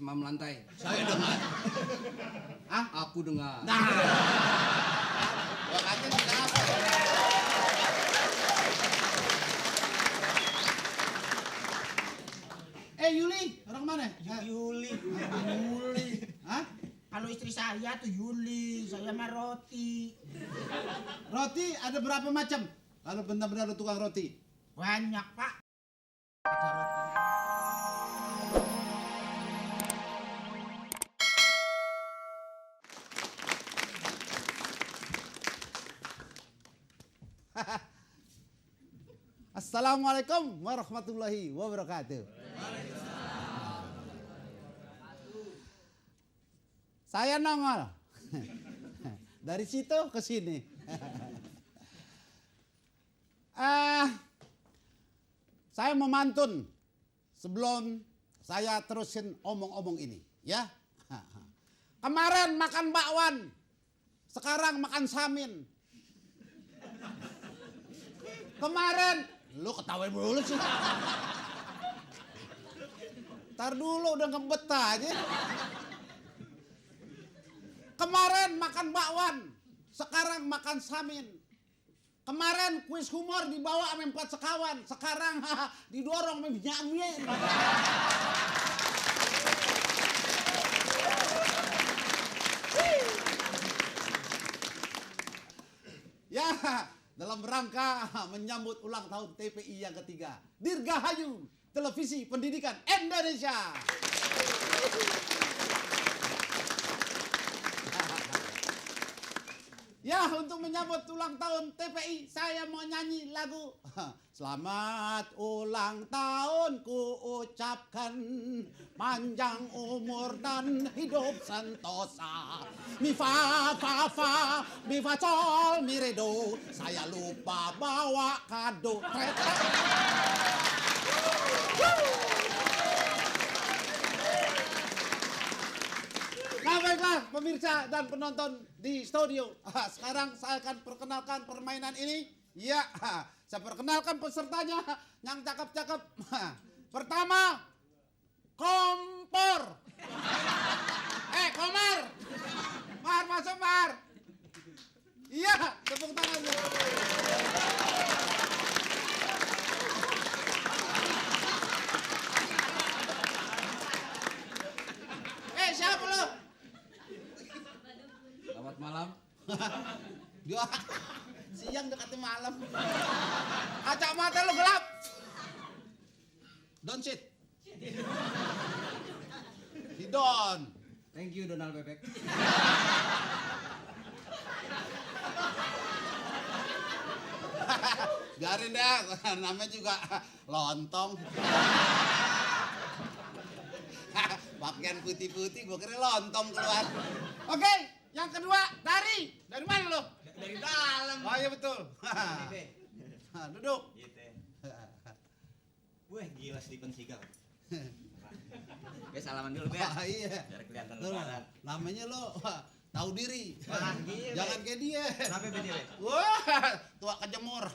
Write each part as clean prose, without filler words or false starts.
Semam lantai. Saya dengar. Ah, aku dengar. Nah. Gua kata sudah apa? Yuli, orang mana? Yuli. Yuli. Hah? Kalau istri saya tuh Yuli, saya mah Roti. Roti ada berapa macam? Kalau benar-benar lu tukang roti. Banyak, Pak. Ada roti. Assalamualaikum warahmatullahi wabarakatuh. Saya nongol dari situ ke sini. Saya memantun sebelum saya terusin omong-omong ini, ya. Kemarin makan bakwan, sekarang makan samin. Kemarin, lu ketawain dulu sih. Ntar dulu udah ngebet aja. Kemarin makan bakwan, sekarang makan samin. Kemarin kuis humor dibawa sama 4 sekawan, sekarang didorong sama Benyamin. Ya, dalam rangka menyambut ulang tahun TPI yang ketiga, Dirgahayu Televisi Pendidikan Indonesia. Ya, untuk menyambut ulang tahun TPI, saya mau nyanyi lagu Selamat ulang tahun ku ucapkan, panjang umur dan hidup sentosa. Mi fa fa fa, mi fa sol mi re do. Saya lupa bawa kado. Nah, baiklah pemirsa dan penonton di studio. Sekarang saya akan perkenalkan permainan ini. Ya, saya perkenalkan pesertanya yang cakep-cakep. Pertama, kompor. Komar. Mar, masuk Mar. Iya, tepuk tangan. Siapa lo? Selamat malam. Dia siang dekati malam. Kaca mata lo gelap. Don't sit. Si Don. Thank you Donald Bebek. Biarin deh, namanya juga lontong. Pakaian putih-putih, gua kira lontong keluar. Oke, yang kedua dari mana lo? Dari dalam. Oh iya betul. Duduk. Gitu. Wah, gila Steven Seagal. Oke, salaman dulu, Be. Iya. Biar kelihatan Tuh, lebaran. namanya lo tahu diri. Wah, gila. Jangan kayak dia. Kenapa beda, Be? Wah, tua kejemur.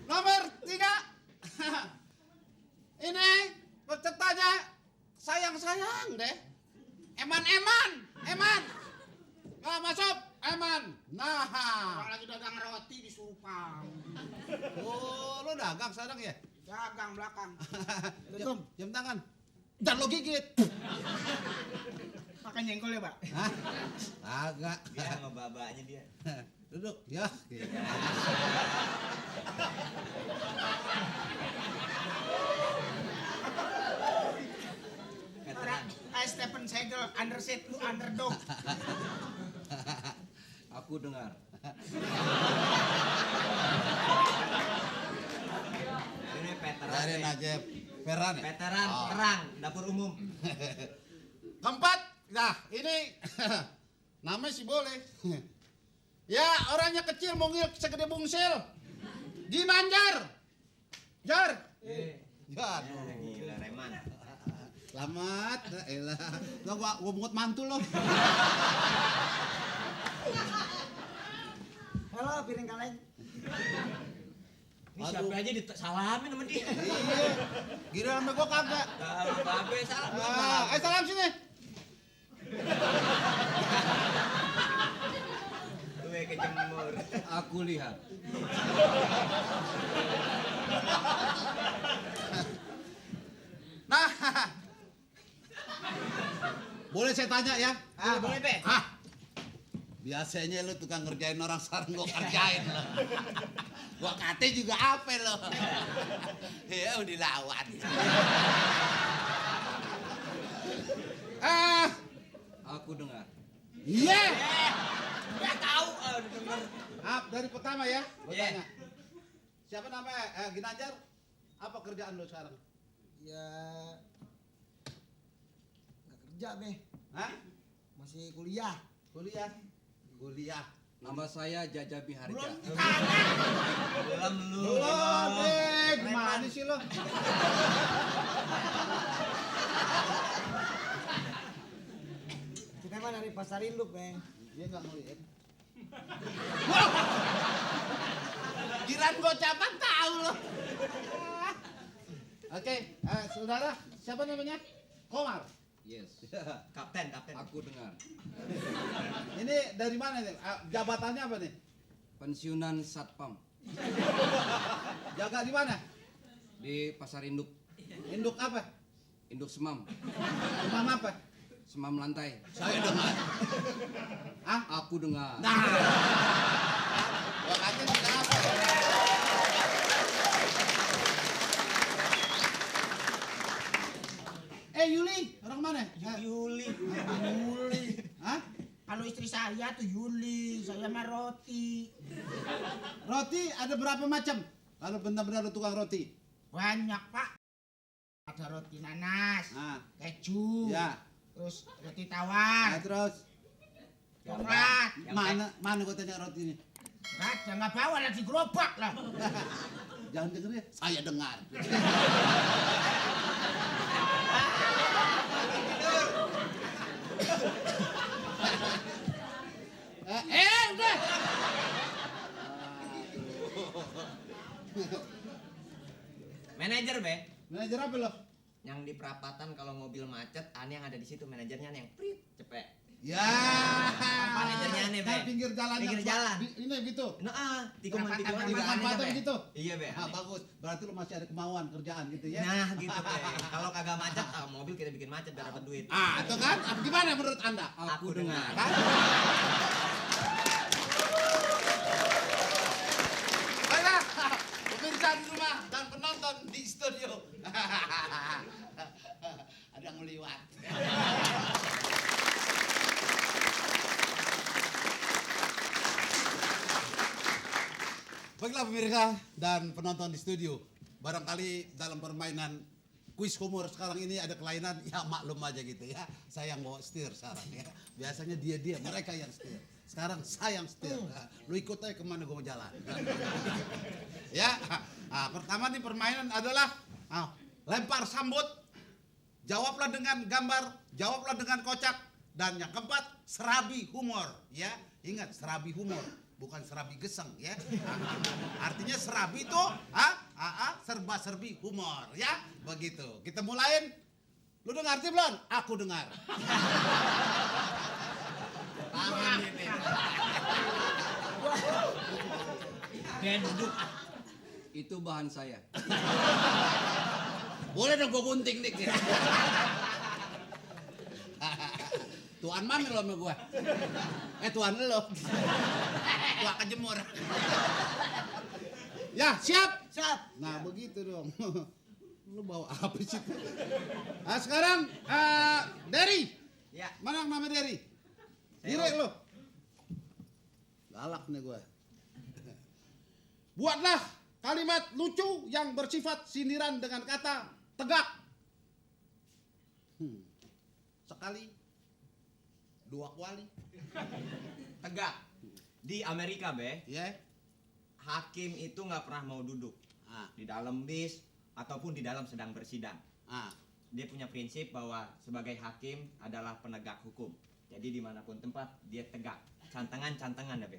Nomor 3. Ini pesertanya sayang-sayang deh. Eman. Nggak masuk, Eman. Nah. Kalau lagi dagang roti di Supang. Oh, lo dagang sekarang ya? Dagang belakang. Jam tangan. Dan lo gigit. Pakai jengkol ya, Pak? Hah? Agak. Dia sama babanya dia. Duduk, ya. Orang kayak Stephen Seagal, underset lu underdog. Aku dengar. Ini veteran. Biarin aja. Peran ya? Veteran Oh. perang dapur umum. Keempat, nah ini namanya sih boleh. Ya, orangnya kecil, mungil segede bungsil. Ginanjar. Jar. Jar. Gila Reman. Selamat. Elah. Lo gua mungut mantul lo. Halo, piring kaleng. Ini siapa aja disalamin sama dia. Iya. Giliran sama gua kagak. Kalau babe salam. Salam sini. Gue kejemur. Aku lihat. Nah. Boleh saya tanya ya? Boleh, Be. Biasanya lu tukang ngerjain orang sekarang gua kerjain lo. Gua kate juga apa lo. Ya udah dilawan. Aku dengar. Iya. Enggak tahu, udah denger. Dari pertama ya, gua Iya. tanya. Siapa namanya? Ginanjar. Apa kerjaan lu sekarang? Ya nggak kerja be, Hah? masih kuliah. Kuliah. Nama saya Jaja Biharja. Belum Belum lu. Belum, gimana sih lo? Kita mah dari Pasar Induk be. Dia nggak ngeliat. Giran gocapan tahu lo. Oke, saudara, siapa namanya? Komar. Yes. Kapten. Aku dengar. Ini dari mana nih? Jabatannya apa nih? Pensiunan Satpam Jaga di mana? di Pasar Induk. Induk apa? Induk Semam. Imam apa? Semam lantai. Saya dengar. Aku dengar. Nah. Gua kata sudah apa? Yuli, orang mana? Yuli. Hah? Kalau istri saya tuh Yuli, saya mah Roti. Roti ada berapa macam? Kalau benar-benar lu tukang roti. Banyak pak. Ada roti nanas, keju, Ya. terus roti tawar, Terus coklat. mana gua tanya roti ini? Nggak bawa lagi gerobak lah. Jangan denger ya. Saya dengar. Udah. Manajer, Be. Manajer apa lo? Yang di perapatan kalau mobil macet, aneh yang ada di situ manajernya nih yang prit cepet. Ya. Manajernya nih, Be. Pinggir jalan. Pinggir jalan. Ini gitu. Nah, tikungan Perapatan juga aneh, perapatan Be. gitu. Iya, Be. aneh. Bagus. Berarti lu masih ada kemauan kerjaan gitu ya. Nah, gitu, Be. Kalau kagak macet, mobil kita bikin macet biar dapat duit. Itu kan. Gimana menurut Anda? Aku dengar. Kan? Baiklah, pemirsa di rumah dan penonton di studio. Ada yang meliwat. Baiklah pemirsa dan penonton di studio. Barangkali dalam permainan kuis humor sekarang ini ada kelainan, ya maklum aja gitu ya. Saya yang bawa setir sekarang ya. Biasanya dia, mereka yang setir. Sekarang saya yang setir. Lu ikut aja kemana gue mau jalan. Ya, pertama nih permainan adalah lempar sambut. Jawablah dengan gambar, jawablah dengan kocak. Dan yang keempat, serabi humor. Ya, ingat serabi humor. Bukan serabi geseng ya. Artinya serabi itu serba-serbi humor ya. Begitu. Kita mulain. Lu udah ngerti belum? Aku dengar. Ben duduk. Itu bahan saya. Boleh dong gua gunting dikit. Tuan mana lo sama gua? Tuan lo. Gua kejemur. Ya, siap? Siap. Nah, begitu dong. Lu bawa apa sih? Sekarang Derry. Ya. Mana yang nama Derry? Direk lo. Galak nih gua. Buatlah kalimat lucu yang bersifat sindiran dengan kata tegak. Sekali, dua kali. Tegak. Di Amerika, Be, Ya. hakim itu nggak pernah mau duduk di dalam bis ataupun di dalam sedang bersidang. Dia punya prinsip bahwa sebagai hakim adalah penegak hukum. Jadi dimanapun tempat dia tegak. Cantengan ya, Be.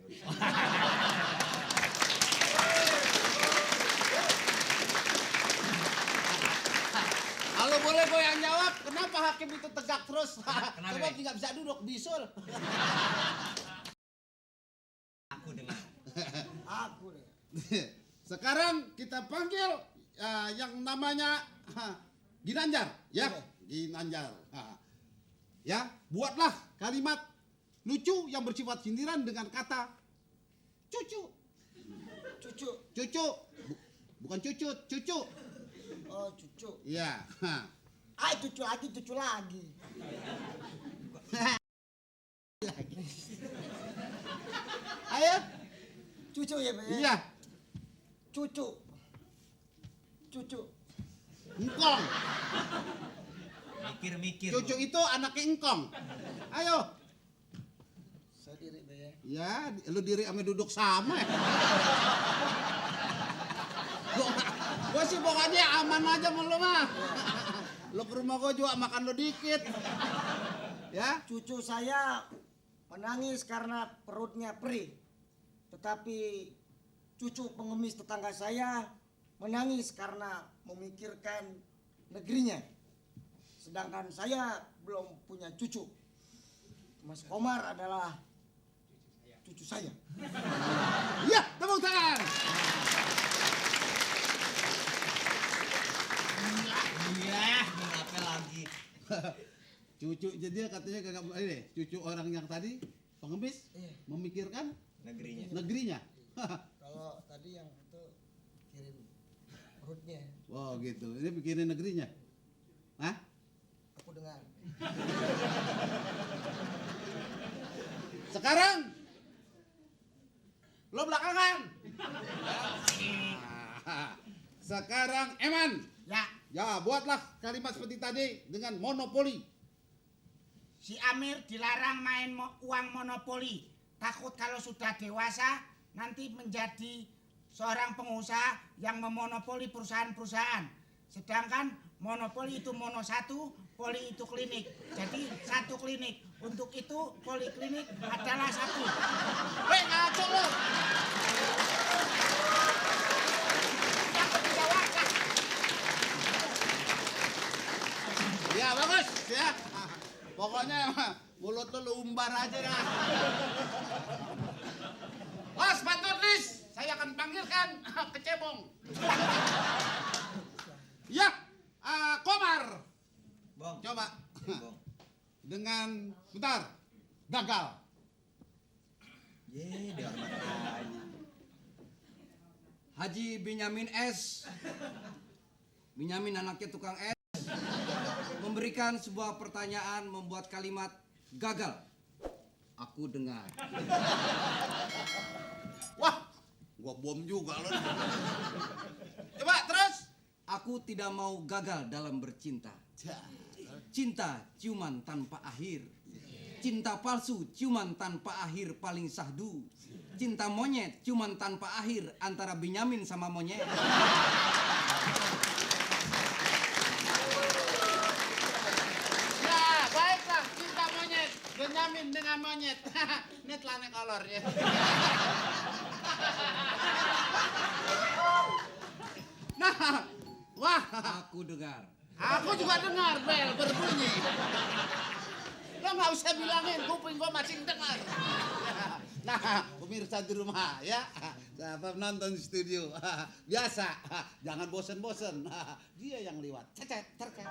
boleh gue yang jawab. Kenapa hakim itu tegak terus? Kenapa, Sebab Bek? tidak bisa duduk, bisul. Aku dengar. Aku deh. Sekarang kita panggil yang namanya Ginanjar, ya. Ginanjar. Ya, buatlah kalimat lucu yang bersifat sindiran dengan kata cucu. Cucu. Cucu. Bukan cucut, cucu. Oh, cucu. Iya. Ah, cucu lagi, cucu lagi. Ayo. Cucu ya, Be? Iya. Cucu. Cucu. Engkong. Mikir-mikir. Cucu itu anaknya engkong. Ayo. Saya diri, Be. Ya, lu diri ame duduk sama ya. Gua sih pokoknya aman aja sama lu mah. Lu ke rumah gua juga makan lu dikit. Ya. Cucu saya menangis karena perutnya perih. Tetapi cucu pengemis tetangga saya menangis karena memikirkan negerinya. Sedangkan saya belum punya cucu. Mas Komar adalah cucu saya. Iya, tepuk tangan. Iya, kenapa lagi? Cucu jadi katanya kagak ini cucu orang yang tadi pengemis Iya. memikirkan Negerinya. negerinya. Kalau tadi yang itu kirim perutnya, Wow gitu. Ini pikirin negerinya. Hah? aku dengar. Sekarang lo belakangan. Sekarang Eman. Ya, Ya, buatlah kalimat seperti tadi dengan monopoli. Si Amir dilarang main uang monopoli. Takut kalau sudah dewasa nanti menjadi seorang pengusaha yang memonopoli perusahaan-perusahaan. Sedangkan monopoli itu mono satu, poli itu klinik. Jadi satu klinik. Untuk itu poliklinik adalah satu. Weh, ngaco lo. Takut dijawabkan. Ya, bagus ya. Pokoknya mulut lo umbar aja dah. Mas, Pak Nurlis, saya akan panggilkan ke Cebong. Ya, Komar. Bong. Coba. Bong. Dengan, bentar, gagal. Ye, dia hormat aja. Haji Binyamin S. Binyamin anaknya tukang S. Memberikan sebuah pertanyaan membuat kalimat gagal. Aku dengar. Wah, gua bom juga lo. Coba terus. Aku tidak mau gagal dalam bercinta. Cinta ciuman tanpa akhir. Cinta palsu ciuman tanpa akhir paling sahdu. Cinta monyet ciuman tanpa akhir antara Binyamin sama monyet. Ya, baiklah, cinta monyet. Benyamin dengan monyet. Ini telane kolornya. Nah, wah, Aku dengar. aku juga dengar bel berbunyi. Lo nggak usah bilangin, kuping gua masih dengar. Nah, pemirsa di rumah ya, sahabat nonton di studio. Biasa, jangan bosen-bosen. Dia yang liwat. Cecet, terket.